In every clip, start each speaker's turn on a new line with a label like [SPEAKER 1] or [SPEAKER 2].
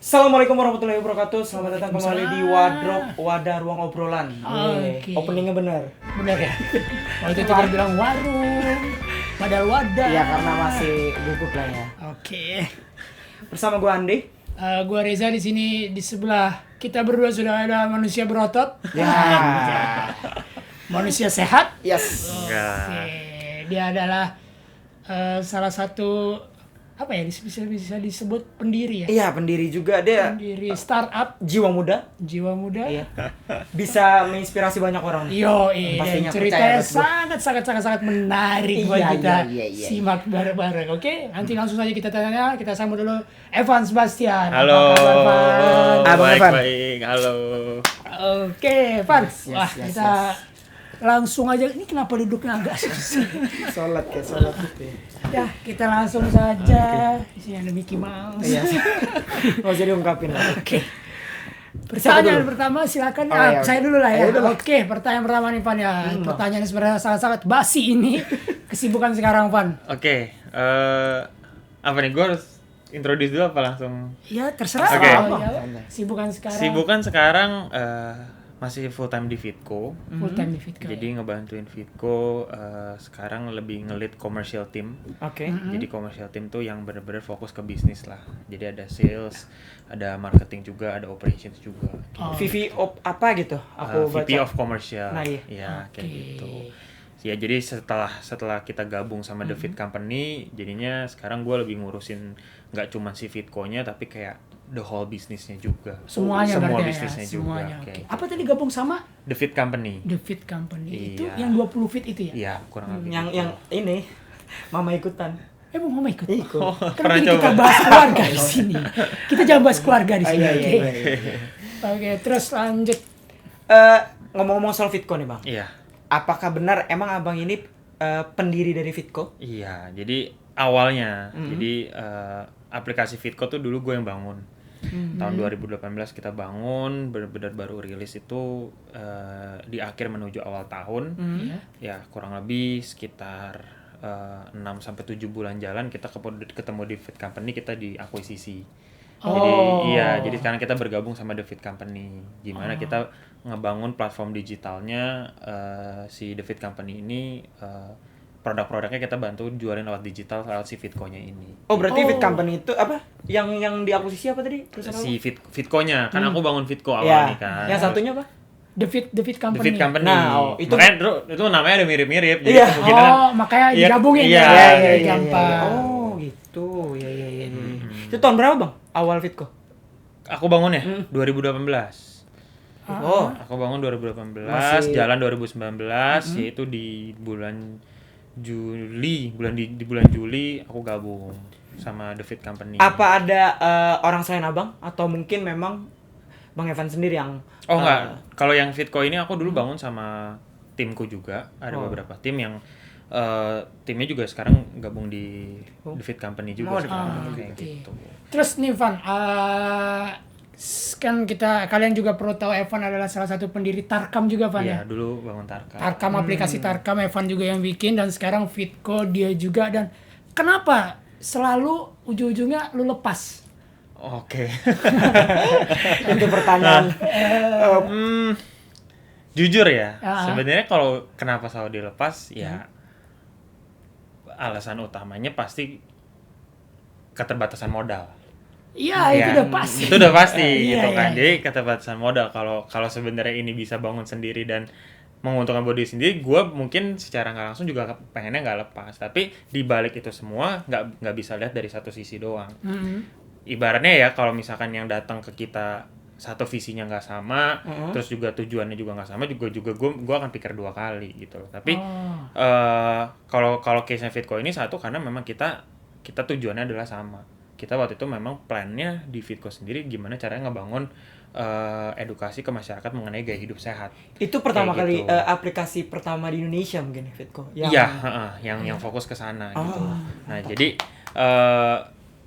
[SPEAKER 1] Assalamualaikum warahmatullahi wabarakatuh. Selamat datang kembali di Wardrobe, wadah ruang obrolan.
[SPEAKER 2] Oke.
[SPEAKER 1] Openingnya benar.
[SPEAKER 2] Bener ya? Waktu itu kan bilang warung, padahal wadah.
[SPEAKER 1] Iya, karena masih gugup lah ya.
[SPEAKER 2] Oke.
[SPEAKER 1] Bersama gue Andi.
[SPEAKER 2] Gua Reza di sini, di sebelah kita berdua sudah ada manusia berotot.
[SPEAKER 1] Ya.
[SPEAKER 2] Manusia sehat.
[SPEAKER 1] Yes.
[SPEAKER 2] Oke. Dia adalah salah satu apa ya, bisa disebut pendiri ya?
[SPEAKER 1] Iya, pendiri juga dia.
[SPEAKER 2] Pendiri startup
[SPEAKER 1] Jiwa muda.
[SPEAKER 2] jiwa muda.
[SPEAKER 1] Iya. Bisa menginspirasi banyak orang.
[SPEAKER 2] Yo,
[SPEAKER 1] Pastinya
[SPEAKER 2] ceritanya
[SPEAKER 1] percaya
[SPEAKER 2] sangat menarik buat
[SPEAKER 1] Iya,
[SPEAKER 2] kita
[SPEAKER 1] iya.
[SPEAKER 2] simak bareng-bareng. Oke, nanti langsung saja kita tanya. Kita sambut dulu Evan Sebastian.
[SPEAKER 3] Halo.
[SPEAKER 2] Apa kabar, Evan?
[SPEAKER 1] Abang Evan.
[SPEAKER 3] Baik. Halo.
[SPEAKER 2] Oke, Evan.
[SPEAKER 1] Yes,
[SPEAKER 2] Wah,
[SPEAKER 1] yes,
[SPEAKER 2] kita langsung aja. Ini kenapa duduknya agak susah?
[SPEAKER 1] Sholat gitu ya.
[SPEAKER 2] Ya, kita langsung saja. Di sini ada Mickey Mouse.
[SPEAKER 1] Iya. Mau jadi ungkapin lah.
[SPEAKER 2] Oke.
[SPEAKER 1] Siapa
[SPEAKER 2] Pertanyaan
[SPEAKER 1] dulu?
[SPEAKER 2] pertama silakan.
[SPEAKER 1] Oh, iya,
[SPEAKER 2] Saya
[SPEAKER 1] oke.
[SPEAKER 2] dulu lah ya.
[SPEAKER 1] Ayo dulu.
[SPEAKER 2] Oke, pertanyaan pertama nih Van ya. Pertanyaan sebenarnya sangat-sangat basi ini. Kesibukan sekarang Van.
[SPEAKER 3] Oke. Apa nih? Gue harus introduce dulu apa langsung?
[SPEAKER 2] Ya terserah.
[SPEAKER 3] Oke.
[SPEAKER 2] Ya. Sibukan sekarang.
[SPEAKER 3] Sibukan sekarang masih full time di Fitco.
[SPEAKER 2] Full time di Fitco.
[SPEAKER 3] Jadi ngebantuin Fitco. Sekarang lebih ngelit commercial team.
[SPEAKER 1] Oke.
[SPEAKER 3] Jadi commercial team tuh yang benar-benar fokus ke bisnis lah. Jadi ada sales, ada marketing juga, ada operations juga.
[SPEAKER 2] Oh.
[SPEAKER 1] VP of apa gitu? Aku baca.
[SPEAKER 3] VP of Commercial.
[SPEAKER 1] Nah, iya.
[SPEAKER 3] Ya, kayak
[SPEAKER 2] Oke.
[SPEAKER 3] gitu. Ya, jadi setelah kita gabung sama The Fit Company, jadinya sekarang gue lebih ngurusin nggak cuma si Fitco-nya, tapi kayak the whole bisnisnya juga.
[SPEAKER 2] Semuanya
[SPEAKER 3] Semua
[SPEAKER 2] berarti
[SPEAKER 3] bisnisnya
[SPEAKER 2] ya.
[SPEAKER 3] juga.
[SPEAKER 2] Semuanya. Oke.
[SPEAKER 3] kayak gitu.
[SPEAKER 2] Apa tadi gabung sama
[SPEAKER 3] The Fit Company.
[SPEAKER 2] The Fit Company? Itu
[SPEAKER 3] Iya.
[SPEAKER 2] yang 20 fit itu ya?
[SPEAKER 3] Iya, kurang lebih.
[SPEAKER 1] Yang ini Mama ikutan.
[SPEAKER 2] Mau mama ikut?
[SPEAKER 1] Ikut.
[SPEAKER 3] Pernah
[SPEAKER 2] Kenapa kita
[SPEAKER 3] coba.
[SPEAKER 2] bahas keluarga di sini? Kita jangan bahas keluarga di sini.
[SPEAKER 1] Iya,
[SPEAKER 2] Oke.
[SPEAKER 1] iya, iya.
[SPEAKER 2] Oke, terus lanjut.
[SPEAKER 1] Ngomong-ngomong soal Fitco nih Bang.
[SPEAKER 3] Iya.
[SPEAKER 1] Apakah benar emang Abang ini pendiri dari Fitco?
[SPEAKER 3] Iya, jadi awalnya, jadi aplikasi Fitco tuh dulu gue yang bangun. Tahun 2018 kita bangun, benar-benar baru rilis itu di akhir menuju awal tahun.
[SPEAKER 2] Iya.
[SPEAKER 3] Ya, kurang lebih sekitar 6-7 bulan jalan kita ketemu di Fit Company, kita diakuisisi. Jadi iya, jadi sekarang kita bergabung sama The Fit Company. Gimana kita ngebangun platform digitalnya si The Fit Company ini, produk-produknya kita bantu jualin lewat digital lewat si Fitco-nya ini.
[SPEAKER 1] Oh, berarti Fit Company itu apa? Yang diakuisisi apa tadi? Perusahaan
[SPEAKER 3] Si Fitco-nya, kan aku bangun Fitco
[SPEAKER 1] apa? Ya.
[SPEAKER 3] awalnya kan.
[SPEAKER 1] Yang satunya apa?
[SPEAKER 2] The Fit Company.
[SPEAKER 3] The Fit Company.
[SPEAKER 1] Nah, itu-
[SPEAKER 3] Makanya itu namanya ada mirip-mirip. Jadi
[SPEAKER 1] Iya.
[SPEAKER 3] kemungkinan
[SPEAKER 2] Makanya
[SPEAKER 3] Iya,
[SPEAKER 2] digabungin
[SPEAKER 3] iya,
[SPEAKER 2] ya.
[SPEAKER 3] iya,
[SPEAKER 2] Gampang.
[SPEAKER 1] Oh, gitu. Ya. Itu tahun berapa, Bang? Awal Fitco?
[SPEAKER 3] aku bangun ya 2018.
[SPEAKER 1] Oh,
[SPEAKER 3] Aku bangun 2018,
[SPEAKER 1] Masih-
[SPEAKER 3] jalan 2019, yaitu di bulan Juli, di bulan Juli aku gabung sama The Fit Company.
[SPEAKER 1] apa ada orang selain Abang atau mungkin memang Bang Evan sendiri yang
[SPEAKER 3] Oh enggak, kalau yang Fitco ini aku dulu bangun sama timku juga. Ada
[SPEAKER 1] Oh.
[SPEAKER 3] beberapa tim yang timnya juga sekarang gabung di The Fit Company juga.
[SPEAKER 1] Oh,
[SPEAKER 3] sekarang, kayak
[SPEAKER 2] oke.
[SPEAKER 3] gitu.
[SPEAKER 2] Terus nih Van, kan kalian juga perlu tahu Evan adalah salah satu pendiri Tarkam juga Van ya.
[SPEAKER 3] Iya, dulu bangun Tarkam.
[SPEAKER 2] Tarkam aplikasi Tarkam Evan juga yang bikin, dan sekarang Fitco dia juga. Dan kenapa selalu ujung-ujungnya lu lepas?
[SPEAKER 3] Oke.
[SPEAKER 1] itu pertanyaan.
[SPEAKER 3] Jujur ya,
[SPEAKER 2] Ah.
[SPEAKER 3] sebenarnya kalau kenapa selalu dilepas ya alasan utamanya pasti keterbatasan modal.
[SPEAKER 2] Iya, itu udah pasti.
[SPEAKER 3] Itu udah pasti
[SPEAKER 2] Iya,
[SPEAKER 3] gitu
[SPEAKER 2] iya,
[SPEAKER 3] kan.
[SPEAKER 2] iya.
[SPEAKER 3] Jadi keterbatasan modal, kalau sebenarnya ini bisa bangun sendiri dan menguntungkan body sendiri, gue mungkin secara nggak langsung juga pengennya nggak lepas. Tapi di balik itu semua nggak bisa lihat dari satu sisi doang. Ibaratnya ya kalau misalkan yang datang ke kita satu visinya nggak sama, terus juga tujuannya juga nggak sama, juga gue akan pikir dua kali gitu loh. Tapi kalau case-nya Fitco ini satu, karena memang kita tujuannya adalah sama. Kita waktu itu memang plannya di Fitco sendiri gimana caranya ngebangun edukasi ke masyarakat mengenai gaya hidup sehat.
[SPEAKER 1] Itu pertama
[SPEAKER 3] Kayak
[SPEAKER 1] kali
[SPEAKER 3] gitu.
[SPEAKER 1] Aplikasi pertama di Indonesia mungkin Fitco.
[SPEAKER 3] Iya, yang fokus ke sana gitu. Nah, jadi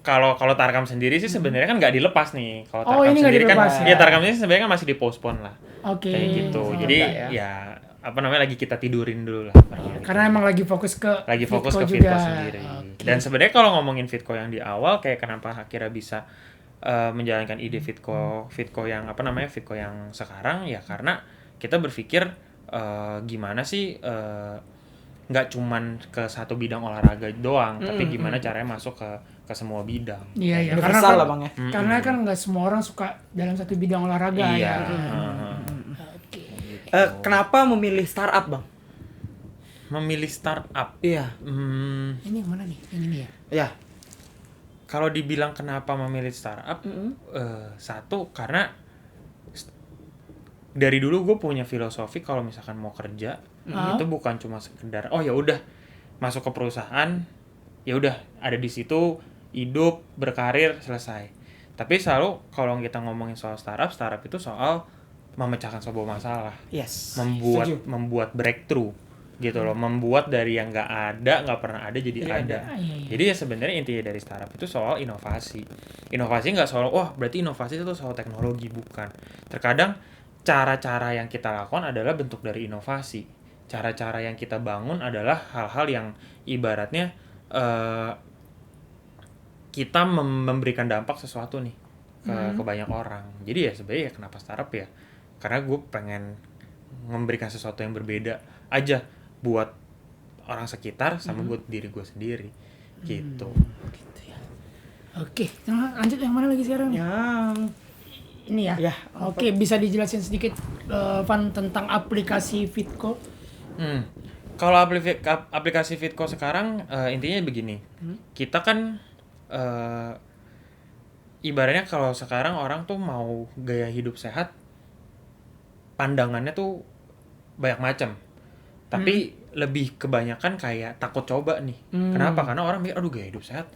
[SPEAKER 3] kalau Tarkam sendiri sih sebenarnya kan nggak dilepas nih. Kalau Tarkam
[SPEAKER 2] ini nggak
[SPEAKER 3] sendiri kan,
[SPEAKER 2] dilepas ya?
[SPEAKER 3] Tarkam ini sebenarnya kan masih dipostpone lah.
[SPEAKER 2] Oke.
[SPEAKER 3] Kayak gitu.
[SPEAKER 2] Oh,
[SPEAKER 3] Jadi
[SPEAKER 1] enggak
[SPEAKER 3] ya apa namanya, lagi kita tidurin dulu lah.
[SPEAKER 2] Karena emang lagi fokus ke
[SPEAKER 3] Fitco
[SPEAKER 2] juga.
[SPEAKER 3] sendiri.
[SPEAKER 2] Oke.
[SPEAKER 3] Dan sebenarnya kalau ngomongin Fitco yang di awal, kayak kenapa akhirnya bisa menjalankan ide Fitco yang Fitco yang sekarang ya karena kita berpikir gimana sih nggak cuman ke satu bidang olahraga doang, tapi gimana caranya masuk ke semua bidang.
[SPEAKER 2] Iya, karena
[SPEAKER 1] Universal
[SPEAKER 2] kan,
[SPEAKER 1] lah Bang ya.
[SPEAKER 2] karena kan nggak semua orang suka dalam satu bidang olahraga
[SPEAKER 3] Iya.
[SPEAKER 2] ya. Oke.
[SPEAKER 1] Kenapa memilih startup Bang?
[SPEAKER 3] Memilih startup.
[SPEAKER 1] Iya.
[SPEAKER 2] Ini yang mana nih? Yang ini ya?
[SPEAKER 1] Ya.
[SPEAKER 3] Kalau dibilang kenapa memilih startup, satu karena dari dulu gue punya filosofi kalau misalkan mau kerja itu bukan cuma sekedar oh ya udah masuk ke perusahaan ya udah ada di situ hidup berkarir selesai. Tapi selalu kalau kita ngomongin soal startup itu soal memecahkan sebuah masalah,
[SPEAKER 1] Yes.
[SPEAKER 3] membuat
[SPEAKER 1] Setuju.
[SPEAKER 3] breakthrough gitu loh, membuat dari yang nggak pernah ada jadi ada.
[SPEAKER 2] Iya.
[SPEAKER 3] Jadi ya sebenarnya intinya dari startup itu soal inovasi. Inovasi nggak soal wah berarti inovasi itu soal teknologi, bukan. Terkadang cara-cara yang kita lakukan adalah bentuk dari inovasi. Cara-cara yang kita bangun adalah hal-hal yang ibaratnya kita memberikan dampak sesuatu nih ke banyak orang. Jadi ya sebenarnya ya kenapa startup ya? Karena gue pengen memberikan sesuatu yang berbeda aja buat orang sekitar sama buat diri gue sendiri gitu.
[SPEAKER 2] Oke, nah, lanjut yang mana lagi sekarang nih?
[SPEAKER 1] Yang
[SPEAKER 2] Ini ya.
[SPEAKER 1] Ya,
[SPEAKER 2] Oke, bisa dijelasin sedikit Van tentang aplikasi Fitco?
[SPEAKER 3] Kalau aplikasi Fitco sekarang intinya begini. Kita kan ibaratnya kalau sekarang orang tuh mau gaya hidup sehat, pandangannya tuh banyak macam. Tapi lebih kebanyakan kayak takut coba nih. Kenapa? Karena orang mikir, aduh gaya hidup sehat.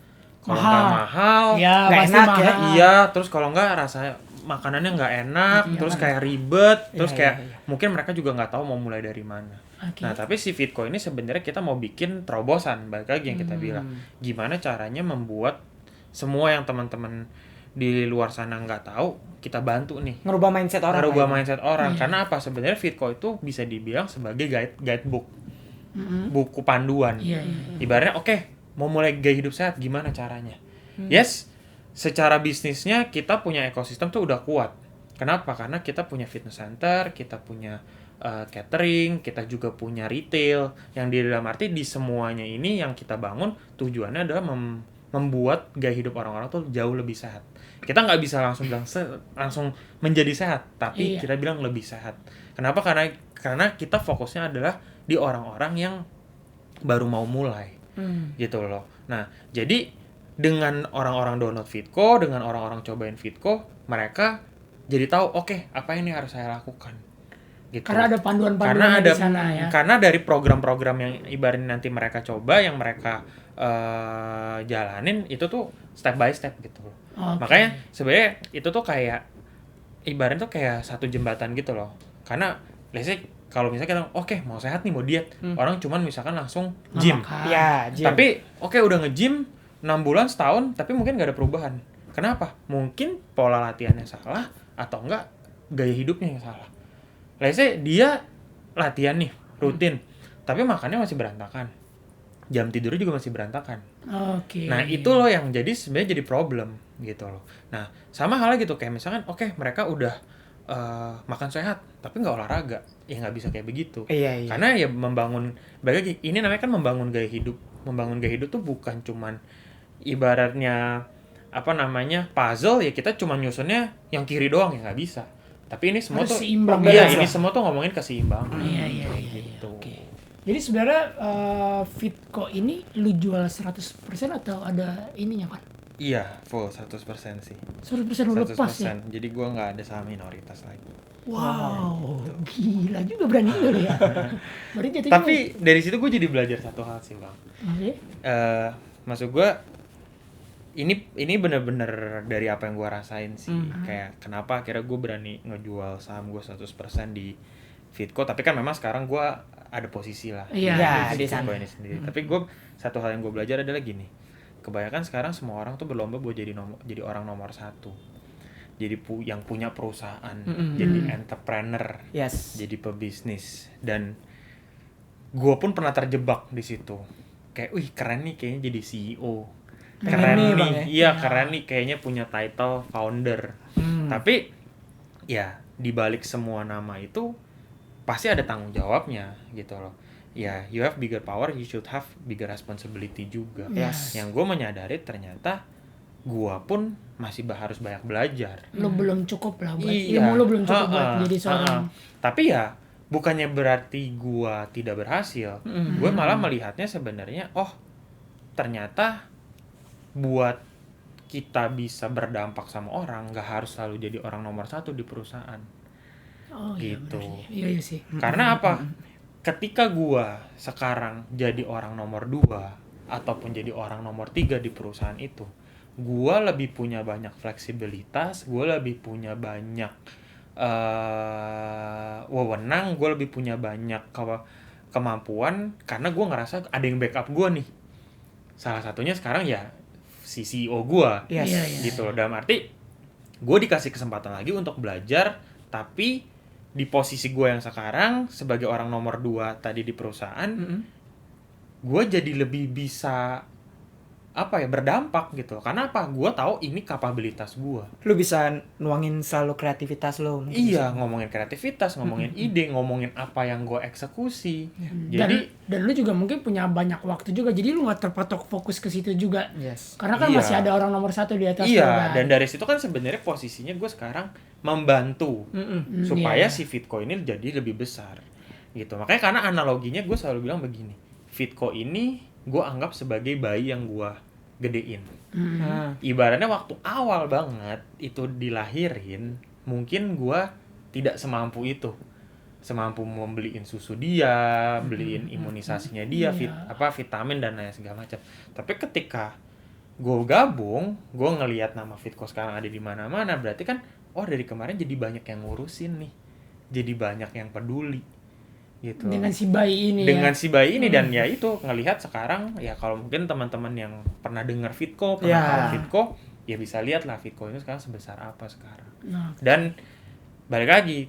[SPEAKER 3] Kalau nggak mahal,
[SPEAKER 2] Ya,
[SPEAKER 1] nggak
[SPEAKER 2] pasti
[SPEAKER 1] enak ya.
[SPEAKER 2] mahal.
[SPEAKER 3] iya. Terus kalau nggak rasa makanannya nggak enak, terus kayak ribet, terus
[SPEAKER 1] Iya,
[SPEAKER 3] kayak
[SPEAKER 1] iya.
[SPEAKER 3] mungkin mereka juga nggak tahu mau mulai dari mana.
[SPEAKER 2] Oke.
[SPEAKER 3] Nah, tapi si Fitco ini sebenarnya kita mau bikin terobosan, balik lagi yang kita bilang. Gimana caranya membuat semua yang teman-teman di luar sana nggak tahu, kita bantu nih.
[SPEAKER 1] ngerubah mindset orang.
[SPEAKER 3] Ngerubah
[SPEAKER 1] lah ya.
[SPEAKER 3] mindset orang. Karena apa? Sebenarnya Fitco itu bisa dibilang sebagai guidebook. Buku panduan.
[SPEAKER 2] Iya, iya.
[SPEAKER 3] Ibaratnya oke, mau mulai gaya hidup sehat gimana caranya? Yes, secara bisnisnya kita punya ekosistem tuh udah kuat. Kenapa? Karena kita punya fitness center, kita punya catering, kita juga punya retail. Yang di dalam arti di semuanya ini yang kita bangun tujuannya adalah membuat gaya hidup orang-orang tuh jauh lebih sehat. Kita nggak bisa langsung bilang langsung menjadi sehat, tapi
[SPEAKER 2] Iya.
[SPEAKER 3] kita bilang lebih sehat. Kenapa? Karena kita fokusnya adalah di orang-orang yang baru mau mulai. Gitu loh. Nah, jadi dengan orang-orang download Fitco, dengan orang-orang cobain Fitco, mereka jadi tahu oke, apa ini harus saya lakukan. Gitu.
[SPEAKER 2] Karena ada panduan-panduan
[SPEAKER 3] Karena ada
[SPEAKER 2] di sana ya.
[SPEAKER 3] karena dari program-program yang ibaratnya nanti mereka coba, yang mereka jalanin itu tuh step by step gitu loh.
[SPEAKER 2] Oke.
[SPEAKER 3] Makanya sebenarnya itu tuh kayak ibaratnya tuh kayak satu jembatan gitu loh. Karena let's say kalau misalnya kita oke mau sehat nih, mau diet, orang cuman misalkan langsung gym.
[SPEAKER 2] Makan.
[SPEAKER 1] Ya, gym.
[SPEAKER 3] Tapi oke udah nge-gym 6 bulan, setahun, tapi mungkin gak ada perubahan. Kenapa? Mungkin pola latihannya salah, atau enggak gaya hidupnya yang salah. Let's say dia latihan nih, rutin, tapi makannya masih berantakan. Jam tidurnya juga masih berantakan.
[SPEAKER 2] Oke.
[SPEAKER 3] Nah itu loh yang jadi sebenarnya jadi problem gitu loh. Nah sama halnya gitu, kayak misalkan oke mereka udah makan sehat, tapi nggak olahraga, ya nggak bisa kayak begitu.
[SPEAKER 1] Iya.
[SPEAKER 3] Karena ya membangun, bagi ini namanya kan membangun gaya hidup. Membangun gaya hidup tuh bukan cuman ibaratnya puzzle ya kita cuma nyusunnya yang kiri doang, ya nggak bisa. Tapi ini semua
[SPEAKER 2] Harus
[SPEAKER 3] tuh
[SPEAKER 2] seimbang
[SPEAKER 3] iya,
[SPEAKER 2] ya.
[SPEAKER 3] ini semua tuh ngomongin keseimbangan.
[SPEAKER 2] Iya.
[SPEAKER 3] Gitu.
[SPEAKER 2] Oke. Jadi sebenarnya Fitco ini lu jual 100% atau ada ininya, Pak?
[SPEAKER 3] Iya, full 100% sih.
[SPEAKER 2] 100% lu lepas ya?
[SPEAKER 3] Jadi gua nggak ada saham minoritas lagi.
[SPEAKER 2] Wow, gila juga berani lu ya. Berarti jatuhnya.
[SPEAKER 3] Tapi dari situ gue jadi belajar satu hal sih bang.
[SPEAKER 2] Oke.
[SPEAKER 3] Maksud gue ini bener-bener dari apa yang gue rasain sih. Kayak kenapa akhirnya gue berani ngejual saham gue 100% di Fitco. Tapi kan memang sekarang gue ada posisi lah
[SPEAKER 2] Iya,
[SPEAKER 1] di
[SPEAKER 3] Fitco
[SPEAKER 1] sana.
[SPEAKER 3] ini sendiri. Tapi gue satu hal yang gue belajar adalah gini. Kebanyakan sekarang semua orang tuh berlomba buat jadi orang nomor satu. Jadi yang punya perusahaan, jadi entrepreneur,
[SPEAKER 1] Yes.
[SPEAKER 3] jadi pebisnis. Dan gue pun pernah terjebak di situ. Kayak, wih keren nih kayaknya jadi CEO. keren
[SPEAKER 1] nih,
[SPEAKER 3] nih,
[SPEAKER 1] Bang, ya?
[SPEAKER 3] iya keren nih kayaknya punya title founder. Tapi ya di balik semua nama itu pasti ada tanggung jawabnya gitu loh. Ya, you have bigger power, you should have bigger responsibility juga.
[SPEAKER 2] Yes.
[SPEAKER 3] Yang gue menyadari ternyata gue pun masih harus banyak belajar.
[SPEAKER 2] Lu belum cukup lah buat
[SPEAKER 3] Iya.
[SPEAKER 2] ilmu lu belum cukup buat
[SPEAKER 3] Ha-ha,
[SPEAKER 2] jadi seorang.
[SPEAKER 3] ha-ha. Tapi ya bukannya berarti gua tidak berhasil. Gue malah melihatnya sebenarnya ternyata buat kita bisa berdampak sama orang nggak harus selalu jadi orang nomor 1 di perusahaan.
[SPEAKER 2] Oh iya
[SPEAKER 3] Gitu.
[SPEAKER 2] benar. Iya sih.
[SPEAKER 3] Karena apa? Ketika gua sekarang jadi orang nomor 2 ataupun jadi orang nomor 3 di perusahaan itu, gua lebih punya banyak fleksibilitas, gua lebih punya banyak wewenang, gua lebih punya banyak kemampuan karena gua ngerasa ada yang backup gua nih. Salah satunya sekarang ya si CEO gua.
[SPEAKER 1] Yes.
[SPEAKER 2] Iya, iya.
[SPEAKER 3] Gitu loh. Dalam arti gue dikasih kesempatan lagi untuk belajar, tapi di posisi gue yang sekarang sebagai orang nomor 2 tadi di perusahaan, gue jadi lebih bisa berdampak gitu. Karena apa? Gue tahu ini kapabilitas gue.
[SPEAKER 1] Lu bisa nuangin selalu kreativitas lu. mungkin
[SPEAKER 3] Iya,
[SPEAKER 1] bisa.
[SPEAKER 3] ngomongin kreativitas, ngomongin ide, ngomongin apa yang gue eksekusi.
[SPEAKER 2] Dan
[SPEAKER 3] Jadi
[SPEAKER 2] lu juga mungkin punya banyak waktu juga. Jadi lu nggak terpatok fokus ke situ juga.
[SPEAKER 1] Yes.
[SPEAKER 2] Karena kan
[SPEAKER 3] Iya.
[SPEAKER 2] masih ada orang nomor 1 di atas lu,
[SPEAKER 3] iya,
[SPEAKER 2] kan?
[SPEAKER 3] dan dari situ kan sebenarnya posisinya gue sekarang membantu supaya si Fitco ini jadi lebih besar gitu. Makanya karena analoginya gue selalu bilang begini, Fitco ini gue anggap sebagai bayi yang gue gedein.
[SPEAKER 1] Nah,
[SPEAKER 3] Ibaratnya waktu awal banget itu dilahirin, mungkin gue tidak semampu itu, semampu membeliin susu dia, beliin imunisasinya dia, vitamin dan lain segala macam. Tapi ketika gue gabung, gue ngelihat nama Fitco sekarang ada di mana-mana, berarti kan dari kemarin jadi banyak yang ngurusin nih, jadi banyak yang peduli gitu.
[SPEAKER 2] Dengan si bayi ini
[SPEAKER 3] Dengan
[SPEAKER 2] ya.
[SPEAKER 3] si bayi ini dan ya itu ngelihat sekarang ya kalau mungkin teman-teman yang pernah dengar Fitco, pernah
[SPEAKER 1] Ya.
[SPEAKER 3] tahu Fitco, ya bisa lihat lah Fitco itu sekarang sebesar apa sekarang.
[SPEAKER 2] Nah,
[SPEAKER 3] Dan balik lagi,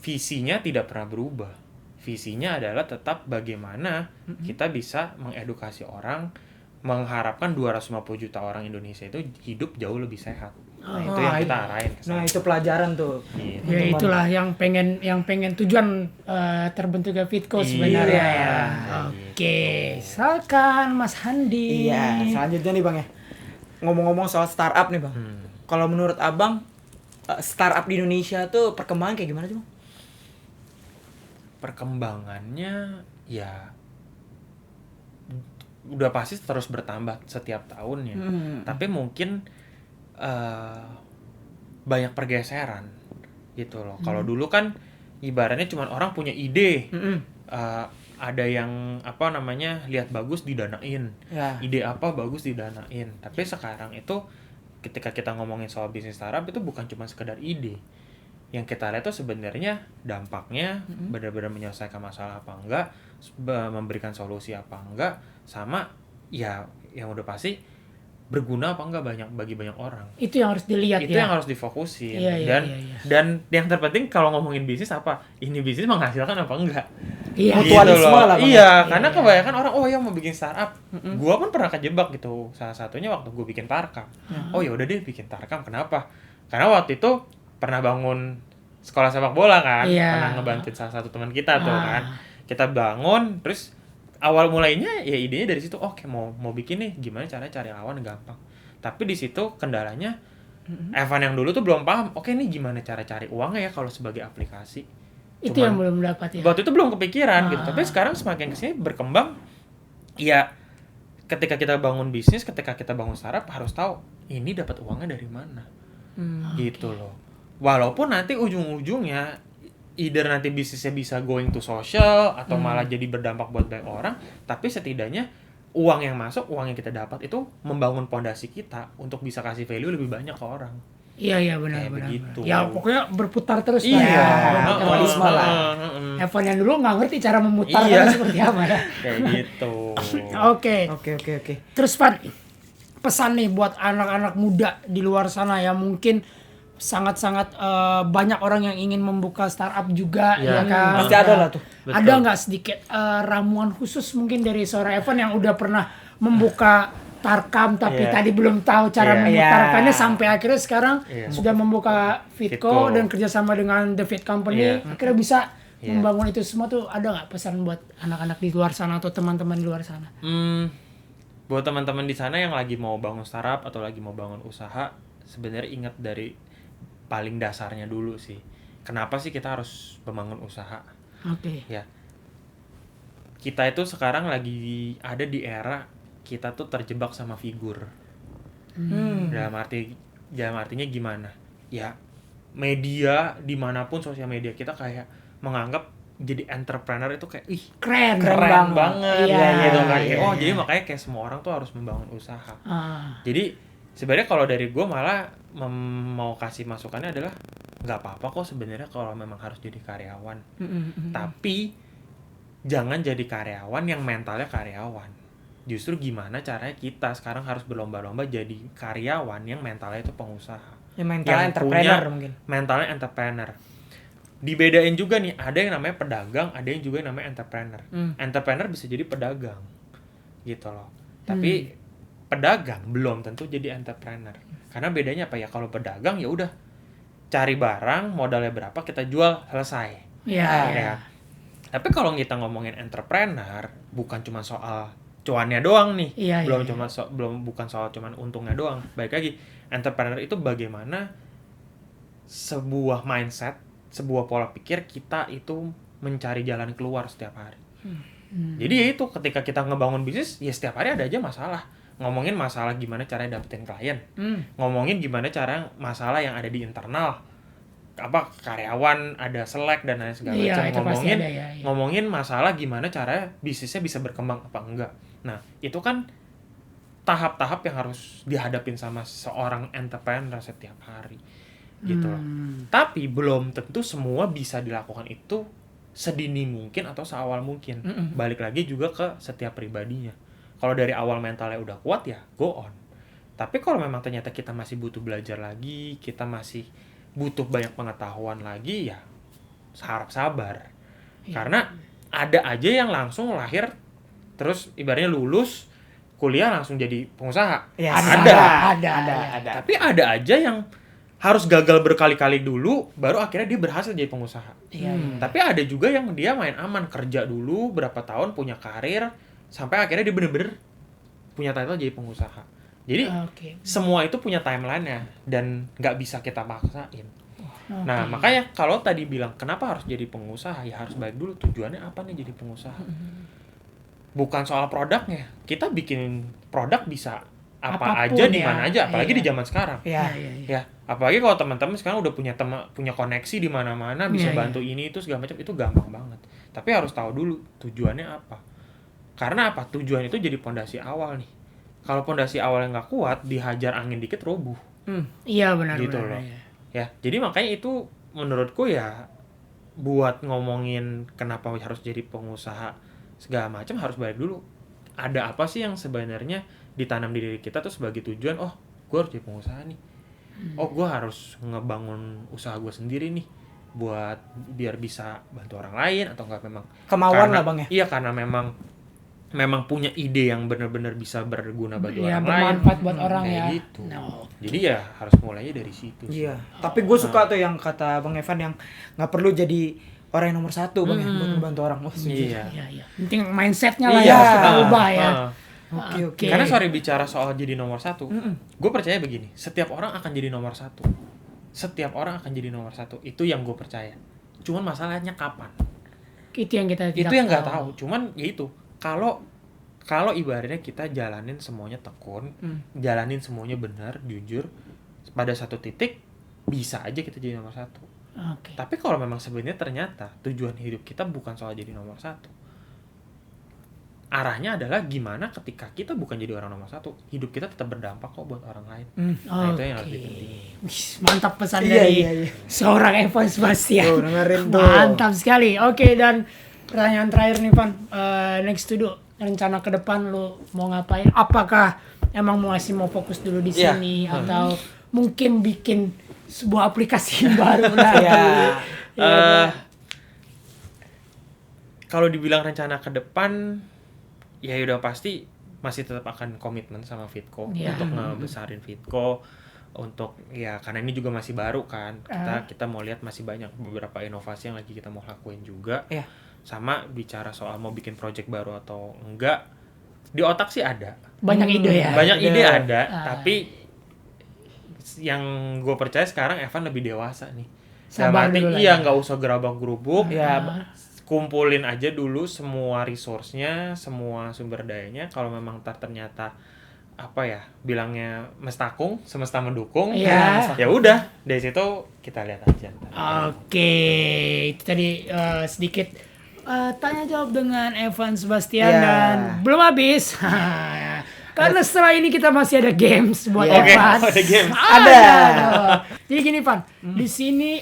[SPEAKER 3] visinya tidak pernah berubah. Visinya adalah tetap bagaimana kita bisa mengedukasi orang, mengharapkan 250 juta orang Indonesia itu hidup jauh lebih sehat. Nah, itu yang kita arahin ke sana.
[SPEAKER 1] Nah, itu pelajaran tuh.
[SPEAKER 3] Gitu.
[SPEAKER 2] ya itulah yang pengen tujuan terbentuknya Fitco sebenarnya.
[SPEAKER 1] Iya.
[SPEAKER 2] Ya. Oke, silakan Mas Handi.
[SPEAKER 1] Iya, selanjutnya nih Bang ya. Ngomong-ngomong soal startup nih Bang. Kalau menurut Abang startup di Indonesia tuh perkembangan kayak gimana sih Bang?
[SPEAKER 3] Perkembangannya ya udah pasti terus bertambah setiap tahunnya. Tapi mungkin banyak pergeseran gitu loh. Kalau dulu kan ibaratnya cuma orang punya ide, ada yang lihat bagus didanain,
[SPEAKER 1] Ya.
[SPEAKER 3] ide apa bagus didanain. Tapi sekarang itu ketika kita ngomongin soal bisnis startup itu bukan cuma sekedar ide. Yang kita lihat tuh sebenarnya dampaknya benar-benar menyelesaikan masalah apa enggak, memberikan solusi apa enggak, sama ya yang udah pasti berguna apa enggak bagi banyak orang.
[SPEAKER 2] Itu yang harus dilihat
[SPEAKER 3] Itu
[SPEAKER 2] ya.
[SPEAKER 3] yang harus difokusin.
[SPEAKER 2] Iya, iya,
[SPEAKER 3] dan
[SPEAKER 2] iya.
[SPEAKER 3] dan yang terpenting kalau ngomongin bisnis apa? Ini bisnis menghasilkan apa enggak?
[SPEAKER 2] Iya.
[SPEAKER 1] Mutualisme
[SPEAKER 3] Gitu loh.
[SPEAKER 1] lah, Bang.
[SPEAKER 3] Iya,
[SPEAKER 2] Iya,
[SPEAKER 3] karena
[SPEAKER 2] iya.
[SPEAKER 3] kebanyakan orang ya mau bikin startup. Gua pun pernah kejebak gitu. Salah satunya waktu gue bikin Tarkam. Ya udah deh bikin Tarkam. Kenapa? Karena waktu itu pernah bangun sekolah sepak bola kan.
[SPEAKER 2] Iya.
[SPEAKER 3] Pernah ngebantuin salah satu teman kita tuh kan. Kita bangun terus awal mulainya ya idenya dari situ. Oke, mau bikin nih gimana caranya cari lawan gampang. Tapi di situ kendalanya Evan yang dulu tuh belum paham. Oke, nih gimana cara cari uangnya ya kalau sebagai aplikasi.
[SPEAKER 2] Itu yang belum dapat ya.
[SPEAKER 3] Waktu itu belum kepikiran gitu. Tapi sekarang semakin kesini berkembang. Ya ketika kita bangun bisnis, ketika kita bangun startup harus tahu ini dapat uangnya dari mana. Gitu loh. Walaupun nanti ujung-ujungnya either nanti bisnisnya bisa going to social atau malah jadi berdampak buat banyak orang, tapi setidaknya uang yang masuk, uang yang kita dapat itu membangun pondasi kita untuk bisa kasih value lebih banyak ke orang.
[SPEAKER 2] Iya benar
[SPEAKER 3] Kayak
[SPEAKER 2] benar.
[SPEAKER 3] begitu.
[SPEAKER 2] Ya pokoknya berputar terus
[SPEAKER 3] Iya.
[SPEAKER 2] lah ya.
[SPEAKER 1] Kapitalisme lah.
[SPEAKER 2] Evan yang dulu nggak ngerti cara memutar
[SPEAKER 3] Iya.
[SPEAKER 2] seperti apa ya.
[SPEAKER 3] Kayak gitu.
[SPEAKER 2] Oke.
[SPEAKER 1] Oke.
[SPEAKER 2] Terus Van, pesan nih buat anak-anak muda di luar sana yang mungkin sangat-sangat banyak orang yang ingin membuka startup juga
[SPEAKER 3] Ya.
[SPEAKER 2] ya kan.
[SPEAKER 1] Pasti ada lah tuh.
[SPEAKER 3] Betul.
[SPEAKER 2] Ada nggak sedikit ramuan khusus mungkin dari seorang Evan yang udah pernah membuka Tarkam tapi
[SPEAKER 3] Iya.
[SPEAKER 2] tadi belum tahu cara
[SPEAKER 3] Iya.
[SPEAKER 2] memutarkannya sampai akhirnya sekarang
[SPEAKER 3] Iya.
[SPEAKER 2] sudah membuka Fitco
[SPEAKER 3] Fitco.
[SPEAKER 2] dan kerjasama dengan The Fit Company
[SPEAKER 3] Iya.
[SPEAKER 2] akhirnya bisa
[SPEAKER 3] Iya.
[SPEAKER 2] membangun itu semua tuh. Ada nggak pesan buat anak-anak di luar sana atau teman-teman di luar sana?
[SPEAKER 3] Buat teman-teman di sana yang lagi mau bangun startup atau lagi mau bangun usaha, sebenarnya ingat dari paling dasarnya dulu sih. Kenapa sih kita harus membangun usaha?
[SPEAKER 2] Oke.
[SPEAKER 3] Ya, kita itu sekarang lagi ada di era kita tuh terjebak sama figur. Dalam artinya gimana? Ya, media dimanapun sosial media kita kayak menganggap jadi entrepreneur itu kayak
[SPEAKER 2] Keren
[SPEAKER 3] keren banget
[SPEAKER 2] Iya,
[SPEAKER 3] gitu kan.
[SPEAKER 2] iya,
[SPEAKER 3] Oh,
[SPEAKER 2] iya.
[SPEAKER 3] jadi makanya kayak semua orang tuh harus membangun usaha.
[SPEAKER 2] Ah,
[SPEAKER 3] Jadi sebenarnya kalau dari gue malah mau kasih masukannya adalah nggak apa-apa kok sebenarnya kalau memang harus jadi karyawan. Tapi jangan jadi karyawan yang mentalnya karyawan. Justru gimana caranya kita sekarang harus berlomba-lomba jadi karyawan yang mentalnya itu pengusaha.
[SPEAKER 1] Yang mental
[SPEAKER 3] Yang
[SPEAKER 1] entrepreneur
[SPEAKER 3] punya
[SPEAKER 1] mungkin.
[SPEAKER 3] Mentalnya entrepreneur. Dibedain juga nih, ada yang namanya pedagang, ada yang juga yang namanya entrepreneur. Entrepreneur bisa jadi pedagang. Gitu loh. Tapi pedagang belum tentu jadi entrepreneur. Karena bedanya apa ya? Kalau pedagang ya udah cari barang, modalnya berapa kita jual, selesai.
[SPEAKER 2] Iya.
[SPEAKER 3] Ya. Tapi kalau kita ngomongin entrepreneur, bukan cuma soal cuannya doang nih.
[SPEAKER 2] Iya,
[SPEAKER 3] belum
[SPEAKER 2] iya,
[SPEAKER 3] cuma bukan soal cuman untungnya doang. Baik lagi, entrepreneur itu bagaimana sebuah mindset, sebuah pola pikir kita itu mencari jalan keluar setiap hari. Jadi ya itu ketika kita ngebangun bisnis, ya setiap hari ada aja masalah. Ngomongin masalah gimana caranya dapetin klien. Ngomongin gimana cara masalah yang ada di internal. Apa karyawan ada selek dan lain segala
[SPEAKER 2] Iya,
[SPEAKER 3] macam.
[SPEAKER 2] itu pasti
[SPEAKER 3] Ngomongin
[SPEAKER 2] ada, ya.
[SPEAKER 3] ngomongin masalah gimana cara bisnisnya bisa berkembang apa enggak. Nah, itu kan tahap-tahap yang harus dihadapin sama seorang entrepreneur setiap hari. Gitu loh. Tapi belum tentu semua bisa dilakukan itu sedini mungkin atau seawal mungkin. Balik lagi juga ke setiap pribadinya. Kalau dari awal mentalnya udah kuat ya go on. Tapi kalau memang ternyata kita masih butuh belajar lagi, kita masih butuh banyak pengetahuan lagi, ya harap sabar. Karena ada aja yang langsung lahir terus ibaratnya lulus kuliah langsung jadi pengusaha.
[SPEAKER 1] Ya,
[SPEAKER 2] ada.
[SPEAKER 3] Tapi ada aja yang harus gagal berkali-kali dulu baru akhirnya dia berhasil jadi pengusaha. Tapi ada juga yang dia main aman, kerja dulu berapa tahun punya karir sampai akhirnya dia bener-bener punya title jadi pengusaha. Jadi semua itu punya timeline-nya dan nggak bisa kita paksain. Nah, makanya kalau tadi bilang kenapa harus jadi pengusaha, ya harus balik dulu tujuannya apa nih jadi pengusaha. Bukan soal produknya. Kita bikin produk bisa apa
[SPEAKER 2] Apapun
[SPEAKER 3] aja di
[SPEAKER 2] ya.
[SPEAKER 3] mana aja, apalagi
[SPEAKER 2] Iya.
[SPEAKER 3] di zaman sekarang.
[SPEAKER 1] Ya.
[SPEAKER 3] Ya, apalagi kalau teman-teman sekarang udah punya koneksi di mana-mana, bisa
[SPEAKER 2] Iya,
[SPEAKER 3] bantu ini itu segala macam, itu gampang banget. Tapi harus tahu dulu tujuannya apa. Karena apa? Tujuan itu jadi pondasi awal nih. Kalau pondasi awalnya nggak kuat, dihajar angin dikit roboh.
[SPEAKER 2] Iya benar.
[SPEAKER 3] Gitu
[SPEAKER 2] benar,
[SPEAKER 3] loh.
[SPEAKER 2] iya.
[SPEAKER 3] Ya, jadi makanya itu menurutku ya buat ngomongin kenapa harus jadi pengusaha segala macam harus balik dulu. Ada apa sih yang sebenarnya ditanam di diri kita tuh sebagai tujuan? Oh, gue harus jadi pengusaha nih. Oh, gue harus ngebangun usaha gue sendiri nih buat biar bisa bantu orang lain atau enggak memang
[SPEAKER 1] Kemauan
[SPEAKER 3] karena-
[SPEAKER 1] lah Bang ya.
[SPEAKER 3] Iya, karena memang punya ide yang benar-benar bisa berguna bagi
[SPEAKER 2] Iya,
[SPEAKER 3] orang lain.
[SPEAKER 2] bermanfaat buat orang
[SPEAKER 3] Kayak
[SPEAKER 2] ya.
[SPEAKER 3] gitu.
[SPEAKER 2] No.
[SPEAKER 3] Jadi ya harus mulainya dari situ sih.
[SPEAKER 1] Iya. Tapi gue suka tuh yang kata Bang Evan yang nggak perlu jadi orang yang nomor satu Bang ya buat membantu orang. Oh, setuju.
[SPEAKER 3] Iya.
[SPEAKER 2] Iya. Penting mindsetnya lah
[SPEAKER 1] Iya.
[SPEAKER 2] ya kita ubah ya.
[SPEAKER 1] Oke.
[SPEAKER 3] Karena sorry bicara soal jadi nomor satu, gue percaya begini, setiap orang akan jadi nomor satu. Setiap orang akan jadi nomor satu. Itu yang gue percaya. Cuman masalahnya kapan?
[SPEAKER 2] Itu yang kita
[SPEAKER 3] Itu yang nggak tahu. Cuman ya itu. Kalau ibaratnya kita jalanin semuanya tekun, jalanin semuanya benar, jujur, pada satu titik bisa aja kita jadi nomor satu.
[SPEAKER 2] Oke.
[SPEAKER 3] Tapi kalau memang sebenarnya ternyata tujuan hidup kita bukan soal jadi nomor satu. Arahnya adalah gimana ketika kita bukan jadi orang nomor satu, hidup kita tetap berdampak kok buat orang lain. Nah, itu yang lebih penting.
[SPEAKER 2] Wih, mantap pesan
[SPEAKER 1] Iya,
[SPEAKER 2] dari
[SPEAKER 1] iya, iya.
[SPEAKER 2] seorang Evan Sebastian.
[SPEAKER 1] Tuh, dengerin tuh.
[SPEAKER 2] Mantap sekali. Oke, dan pertanyaan terakhir nih Van, next to do, rencana ke depan lu mau ngapain? Apakah emang masih mau fokus dulu di
[SPEAKER 3] Iya.
[SPEAKER 2] sini atau mungkin bikin sebuah aplikasi baru lah?
[SPEAKER 1] Iya.
[SPEAKER 3] Kalau dibilang rencana ke depan, ya udah pasti masih tetap akan komitmen sama Fitco
[SPEAKER 2] Iya.
[SPEAKER 3] untuk ngebesarin Fitco, untuk ya karena ini juga masih baru kan, kita mau lihat masih banyak beberapa inovasi yang lagi kita mau lakuin juga.
[SPEAKER 1] Iya.
[SPEAKER 3] Sama bicara soal mau bikin project baru atau enggak, di otak sih ada
[SPEAKER 2] Banyak ide ya.
[SPEAKER 3] banyak ide ada,
[SPEAKER 2] Ah.
[SPEAKER 3] tapi yang gue percaya sekarang Evan lebih dewasa nih.
[SPEAKER 2] Sabar
[SPEAKER 3] Dalam arti,
[SPEAKER 2] dulu lah
[SPEAKER 3] iya
[SPEAKER 2] ya.
[SPEAKER 3] nggak usah gerabak-gerubuk,
[SPEAKER 1] Ya,
[SPEAKER 3] kumpulin aja dulu semua resource-nya, semua sumber dayanya. Kalau memang ternyata apa ya bilangnya mestakung, semesta mendukung,
[SPEAKER 2] Iya.
[SPEAKER 3] ya udah dari situ kita lihat aja.
[SPEAKER 2] Oke, itu tadi sedikit tanya jawab dengan Evan Sebastian
[SPEAKER 1] Ya.
[SPEAKER 2] dan belum habis. Karena setelah ini kita masih ada games buat
[SPEAKER 1] Ya.
[SPEAKER 3] Oke,
[SPEAKER 2] Evan.
[SPEAKER 3] ada games.
[SPEAKER 1] Ada.
[SPEAKER 2] Jadi gini, Van, di sini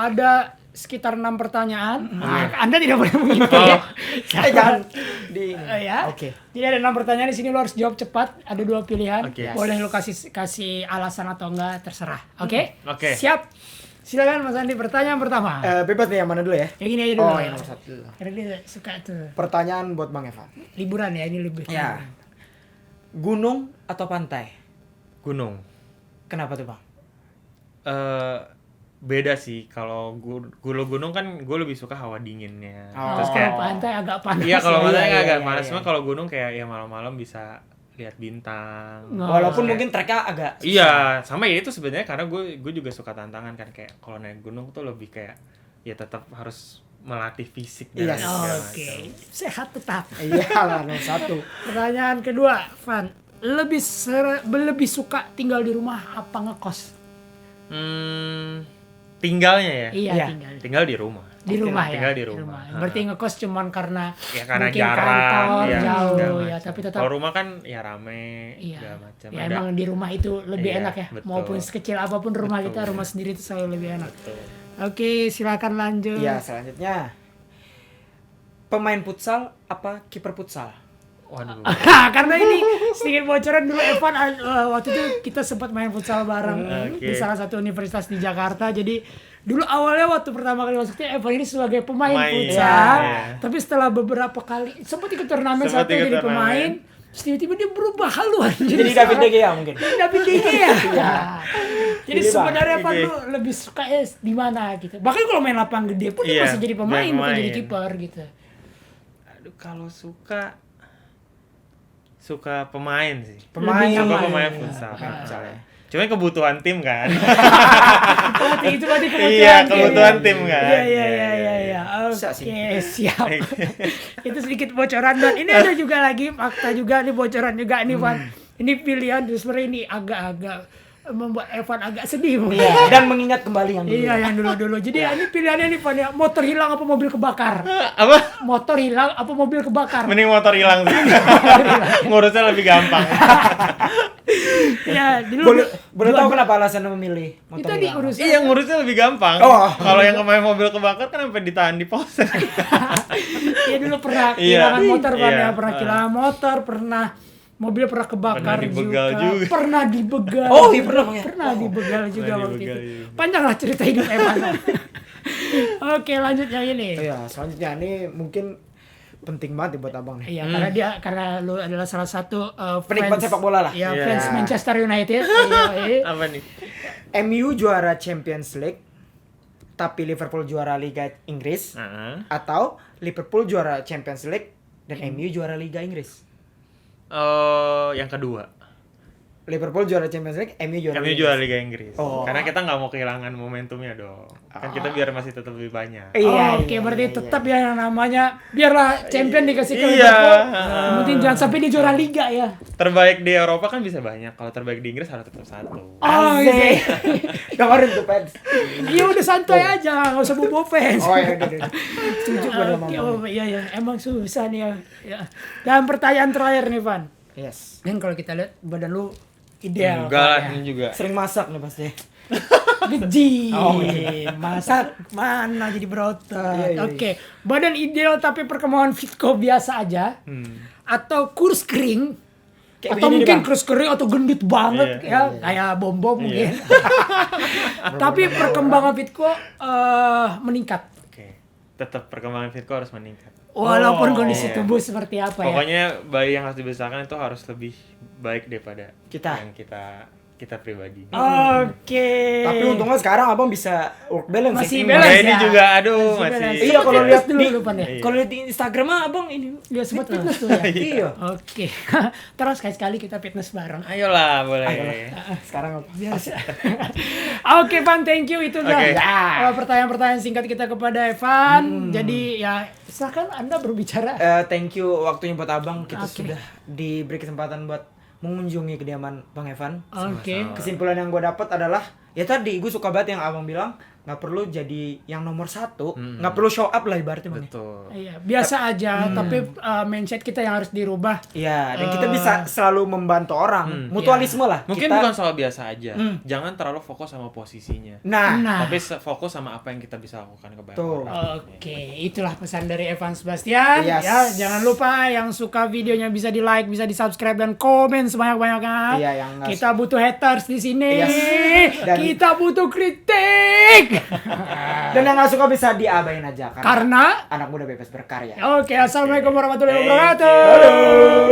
[SPEAKER 2] ada sekitar 6 pertanyaan. Anda tidak boleh mengikuti ya.
[SPEAKER 1] Jangan di
[SPEAKER 2] Ya.
[SPEAKER 1] Oke.
[SPEAKER 2] Jadi ada 6 pertanyaan di sini, lo harus jawab cepat. Ada 2 pilihan.
[SPEAKER 3] Oke.
[SPEAKER 2] Boleh lo kasih alasan atau enggak, terserah. Oke?
[SPEAKER 3] Oke.
[SPEAKER 2] Siap. Silakan Mas Andi, pertanyaan pertama.
[SPEAKER 1] Bebas nih yang mana dulu ya?
[SPEAKER 2] Yang ini aja dulu.
[SPEAKER 1] Oh, yang nomor 1 dulu.
[SPEAKER 2] Karena dia suka tuh.
[SPEAKER 1] Pertanyaan buat Bang Evan.
[SPEAKER 2] Liburan ya, ini lebih.
[SPEAKER 1] Ya. Gunung atau pantai?
[SPEAKER 3] Gunung.
[SPEAKER 1] Kenapa tuh, Bang?
[SPEAKER 3] Beda sih, kalau gunung kan gue lebih suka hawa dinginnya.
[SPEAKER 1] Oh.
[SPEAKER 3] Terus
[SPEAKER 2] Kalau
[SPEAKER 3] kayak
[SPEAKER 2] pantai agak panas.
[SPEAKER 3] iya kalau
[SPEAKER 1] Iya,
[SPEAKER 3] pantai
[SPEAKER 1] iya,
[SPEAKER 3] agak
[SPEAKER 1] iya,
[SPEAKER 3] panas,
[SPEAKER 1] iya.
[SPEAKER 3] cuma kalau gunung kayak ya malam-malam bisa lihat bintang.
[SPEAKER 2] Oh.
[SPEAKER 1] Walaupun
[SPEAKER 3] Kayak-
[SPEAKER 1] mungkin treknya agak
[SPEAKER 3] Iya, sama ya itu sebenarnya karena gue juga suka tantangan kan, kayak kalau naik gunung tuh lebih kayak ya tetap harus melatih fisik dan
[SPEAKER 1] Iya.
[SPEAKER 3] segala
[SPEAKER 2] Oke,
[SPEAKER 3] macam.
[SPEAKER 2] sehat tetap.
[SPEAKER 1] Iya lah, nomor 1.
[SPEAKER 2] Pertanyaan kedua, Van, lebih suka tinggal di rumah apa ngekos?
[SPEAKER 3] Tinggalnya ya.
[SPEAKER 2] Iya,
[SPEAKER 1] Iya.
[SPEAKER 2] tinggal
[SPEAKER 3] Di rumah.
[SPEAKER 2] di rumah ya.
[SPEAKER 3] tinggal di rumah.
[SPEAKER 2] Berarti ngekos cuman karena
[SPEAKER 3] Ya karena
[SPEAKER 2] mungkin
[SPEAKER 3] jarak,
[SPEAKER 2] kantor
[SPEAKER 3] ya,
[SPEAKER 2] jauh
[SPEAKER 3] segala
[SPEAKER 2] ya,
[SPEAKER 3] macam.
[SPEAKER 2] tapi tetap
[SPEAKER 3] Kalau rumah kan ya rame,
[SPEAKER 2] iya.
[SPEAKER 3] segala macam.
[SPEAKER 2] Ya
[SPEAKER 3] Ada-
[SPEAKER 2] emang di rumah itu lebih
[SPEAKER 3] Iya,
[SPEAKER 2] enak ya.
[SPEAKER 3] betul.
[SPEAKER 2] Maupun sekecil apapun rumah
[SPEAKER 3] Betul.
[SPEAKER 2] kita, rumah sendiri itu selalu lebih enak.
[SPEAKER 3] Betul.
[SPEAKER 2] Oke, silakan lanjut.
[SPEAKER 1] Iya, selanjutnya. Pemain futsal apa kiper futsal?
[SPEAKER 3] Waduh.
[SPEAKER 2] Karena ini sedikit bocoran dulu Evan waktu itu kita sempat main futsal bareng
[SPEAKER 3] Oke.
[SPEAKER 2] di salah satu universitas di Jakarta. Jadi dulu awalnya waktu pertama kali masuknya Evan ini sebagai pemain
[SPEAKER 3] Pemain,
[SPEAKER 2] futsal,
[SPEAKER 3] iya.
[SPEAKER 2] tapi setelah beberapa kali sempat ikut turnamen
[SPEAKER 3] Sempat
[SPEAKER 2] satu
[SPEAKER 3] ikut
[SPEAKER 2] jadi
[SPEAKER 3] turnamen.
[SPEAKER 2] pemain, terus tiba-tiba dia berubah haluan
[SPEAKER 1] Jadi David
[SPEAKER 2] seorang-
[SPEAKER 1] De Gea mungkin.
[SPEAKER 2] David De Gea. Jadi
[SPEAKER 1] Jadi, Bang,
[SPEAKER 2] sebenarnya Evan
[SPEAKER 3] oke.
[SPEAKER 2] lu lebih suka di mana gitu. Bahkan kalau main lapangan gede pun dia
[SPEAKER 3] Iya,
[SPEAKER 2] masih jadi pemain,
[SPEAKER 3] jadi
[SPEAKER 2] bukan jadi
[SPEAKER 3] pemain.
[SPEAKER 2] kiper gitu.
[SPEAKER 3] Aduh, kalau suka pemain sih.
[SPEAKER 1] Pemain.
[SPEAKER 2] Lebih
[SPEAKER 3] Suka
[SPEAKER 2] nyaman.
[SPEAKER 3] pemain
[SPEAKER 2] Iya.
[SPEAKER 3] futsal.
[SPEAKER 1] Futsal ya.
[SPEAKER 3] Cuman kebutuhan tim kan.
[SPEAKER 2] Itu berarti kebutuhan
[SPEAKER 3] Iya,
[SPEAKER 2] tim.
[SPEAKER 3] kebutuhan tim kan.
[SPEAKER 2] Iya.
[SPEAKER 1] Bisa sih.
[SPEAKER 2] Oke, siap. Itu sedikit bocoran dan ini ada juga lagi fakta juga nih, bocoran juga nih, Van. Ini pilihan sebenarnya ini agak-agak membuat Evan agak sedih mungkin.
[SPEAKER 1] Iya, dan mengingat kembali yang dulu.
[SPEAKER 2] Iya, yang dulu-dulu. Jadi ini pilihannya nih, Van, ya. Motor hilang apa mobil kebakar?
[SPEAKER 3] Apa?
[SPEAKER 2] Motor hilang apa mobil kebakar?
[SPEAKER 3] Mending motor hilang sih. Ngurusnya lebih gampang.
[SPEAKER 2] Ya, dulu
[SPEAKER 1] Boleh tahu kenapa alasan memilih
[SPEAKER 2] itu
[SPEAKER 1] motor
[SPEAKER 2] tadi
[SPEAKER 1] hilang?
[SPEAKER 2] urusan.
[SPEAKER 3] Iya, ngurusnya lebih gampang.
[SPEAKER 1] Oh.
[SPEAKER 3] Kalau yang kemarin mobil kebakar kan sampai ditahan di polsek.
[SPEAKER 2] Iya, dulu pernah
[SPEAKER 3] Iya.
[SPEAKER 2] kehilangan motor, Van,
[SPEAKER 3] Iya.
[SPEAKER 2] ya. Pernah kehilangan motor, pernah mobil pernah kebakar
[SPEAKER 3] Pernah dibegal juga.
[SPEAKER 2] Pernah dibegal.
[SPEAKER 1] Oh, iya, pernah, Bang, ya?
[SPEAKER 2] Pernah dibegal juga
[SPEAKER 3] Pernah
[SPEAKER 2] waktu
[SPEAKER 3] dibegal
[SPEAKER 2] itu.
[SPEAKER 3] juga.
[SPEAKER 2] Panjanglah cerita hidup Evan. Oke, lanjut yang ini.
[SPEAKER 1] Iya, selanjutnya ini mungkin penting banget nih buat abang nih.
[SPEAKER 2] Iya, karena lu adalah salah satu
[SPEAKER 1] Penikmat
[SPEAKER 2] fans-
[SPEAKER 1] sepak bola lah.
[SPEAKER 2] Iya,
[SPEAKER 3] Iya.
[SPEAKER 2] fans Manchester United. Iya.
[SPEAKER 3] Apa nih?
[SPEAKER 1] MU juara Champions League, tapi Liverpool juara Liga Inggris, atau Liverpool juara Champions League dan MU juara Liga Inggris.
[SPEAKER 3] Yang kedua.
[SPEAKER 1] Liverpool juara Champions League, MU juara
[SPEAKER 3] Kami
[SPEAKER 1] Liga
[SPEAKER 3] juara
[SPEAKER 1] Inggris.
[SPEAKER 3] Liga Inggris.
[SPEAKER 1] Oh.
[SPEAKER 3] Karena kita nggak mau kehilangan momentumnya dong. Kan kita biar masih tetap lebih banyak.
[SPEAKER 1] Iya,
[SPEAKER 2] Oke,
[SPEAKER 1] iya,
[SPEAKER 2] berarti
[SPEAKER 1] iya,
[SPEAKER 2] tetap ya yang namanya biarlah champion dikasih ke
[SPEAKER 3] Iya.
[SPEAKER 2] Liverpool. Yang penting jangan sampai di juara liga ya.
[SPEAKER 3] Terbaik di Eropa kan bisa banyak. Kalau terbaik di Inggris harus tetap satu.
[SPEAKER 2] Oh, gitu.
[SPEAKER 1] Dengerin tuh fans.
[SPEAKER 2] Iya udah santai aja, nggak usah bobo fans.
[SPEAKER 1] Oh iya, udah. Setuju gue sama
[SPEAKER 2] Oke,
[SPEAKER 1] abang.
[SPEAKER 2] oh iya emang susah nih ya. Dan pertanyaan terakhir nih, Van.
[SPEAKER 1] Yes.
[SPEAKER 2] Dan kalau kita lihat badan lu ideal.
[SPEAKER 3] Enggak lah,
[SPEAKER 2] Van,
[SPEAKER 3] ini juga.
[SPEAKER 1] Sering masak nih pasti.
[SPEAKER 2] Geji.
[SPEAKER 1] Oh,
[SPEAKER 2] Masak mana jadi berotot.
[SPEAKER 1] Iya, iya,
[SPEAKER 2] Oke, badan ideal tapi perkembangan Fitco biasa aja. Atau kurus kering.
[SPEAKER 1] Kayak
[SPEAKER 2] Atau
[SPEAKER 1] begini nih,
[SPEAKER 2] mungkin
[SPEAKER 1] Bang.
[SPEAKER 2] kurus kering atau gendut banget ya, kayak bom-bom mungkin. Tapi perkembangan Fitco meningkat.
[SPEAKER 3] Oke. Tetap perkembangan Fitco harus meningkat.
[SPEAKER 2] Walaupun kondisi tubuh seperti apa ya.
[SPEAKER 3] Pokoknya bayi yang harus dibesarkan itu harus lebih baik daripada
[SPEAKER 1] Kita.
[SPEAKER 3] yang kita pribadi.
[SPEAKER 2] Oke.
[SPEAKER 1] Tapi untungnya sekarang abang bisa work balance.
[SPEAKER 2] Masih
[SPEAKER 1] sih.
[SPEAKER 2] balance.
[SPEAKER 3] Nah, ini
[SPEAKER 2] ya.
[SPEAKER 3] juga aduh
[SPEAKER 2] Masih
[SPEAKER 3] masih.
[SPEAKER 2] balance.
[SPEAKER 1] Iya, kalau
[SPEAKER 2] Sempat
[SPEAKER 1] lihat
[SPEAKER 2] fitness
[SPEAKER 1] di
[SPEAKER 2] dulu, Pan, ya?
[SPEAKER 1] kalau lihat di Instagram abang ini
[SPEAKER 2] Ya sempat fitness tuh ya.
[SPEAKER 1] iya.
[SPEAKER 2] Oke. Terus sekali-sekali kita fitness bareng.
[SPEAKER 3] Ayolah, boleh.
[SPEAKER 1] Sekarang apa?
[SPEAKER 2] Biasa. Oke, Van, thank you. Itu dah
[SPEAKER 3] Oke.
[SPEAKER 2] pertanyaan-pertanyaan singkat kita kepada Evan. Jadi ya silakan Anda berbicara.
[SPEAKER 1] Thank you waktunya buat abang. Kita
[SPEAKER 2] Oke.
[SPEAKER 1] sudah diberi kesempatan buat mengunjungi kediaman Bang Evan.
[SPEAKER 2] Oke.
[SPEAKER 1] Kesimpulan yang gue dapat adalah ya tadi gue suka banget yang abang bilang nggak perlu jadi yang nomor satu, nggak perlu show up lah ibaratnya bang.
[SPEAKER 3] Betul.
[SPEAKER 2] Iya, biasa aja, tapi mindset kita yang harus dirubah.
[SPEAKER 1] Iya, dan kita bisa selalu membantu orang, mutualisme lah.
[SPEAKER 3] Mungkin
[SPEAKER 1] kita,
[SPEAKER 3] bukan soal biasa aja. Jangan terlalu fokus sama posisinya.
[SPEAKER 1] Nah,
[SPEAKER 3] Tapi fokus sama apa yang kita bisa lakukan ke banyak
[SPEAKER 1] Tuh.
[SPEAKER 3] orang.
[SPEAKER 2] Oke, itulah pesan dari Evan Sebastian.
[SPEAKER 1] Yes.
[SPEAKER 2] Ya, jangan lupa yang suka videonya bisa di like, bisa di subscribe dan komen sebanyak-banyaknya.
[SPEAKER 1] Iya, yang nggak-
[SPEAKER 2] kita butuh haters di sini.
[SPEAKER 1] Yes. Dan-
[SPEAKER 2] Kita butuh kritik.
[SPEAKER 1] dan yang nggak suka bisa diabain aja
[SPEAKER 2] Karena
[SPEAKER 1] anak muda bebas berkarya.
[SPEAKER 2] Oke, assalamualaikum warahmatullahi
[SPEAKER 3] Thank you.
[SPEAKER 2] wabarakatuh.